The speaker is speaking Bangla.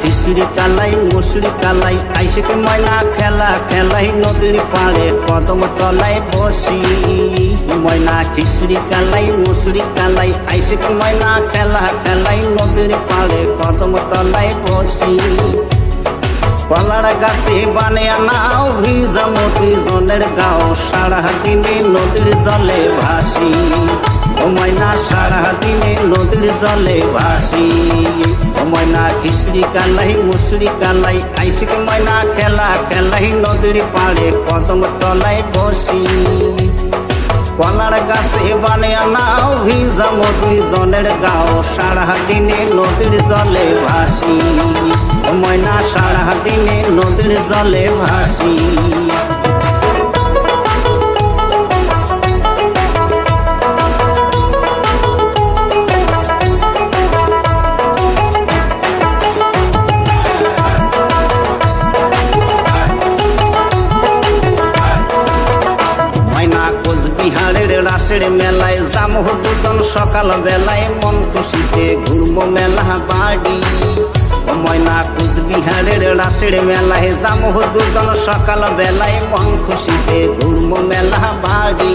খিচুড়ি কালাই মুসুরি কালাই আইসিক ময়না খেলা খেলাই নদীর পাড়ে কদম তলায় বসি ময়না খিচুড়ি কালাই মুসুরি কালাই আইসিক ময়না খেলা খেলাই নদীর পাড়ে কদম তলায় বসি কলার গাছে বানিয়া নাও ভিজা মতি জলের গাও সারা দিনে নদীর জলে ভাসি ও ময়না সারা দিনে নদীর জলে ভাসি ও ময়না খিচুড়ি কালাই মুসুরি কালাই আইসিক ময়না খেলা খেলাই নদীর পাড়ে কদম তলায় বসি কলার গাছে বানিয়া নাও ভিজা মতি জলের গাও সারা দিনে নদীর জলে ভাসি ও ময়না সারা দিনে নদীর জলে ভাসি বিহারের রাসের মেলায় যামো দুজন সকাল বেলায় মন খুশিতে ঘুরবো মেলা বাড়ি ময়না কুচবিহারের রাসের মেলায় যামো দুজন সকাল বেলায় মন খুশিতে ঘুরবো মেলা বাড়ি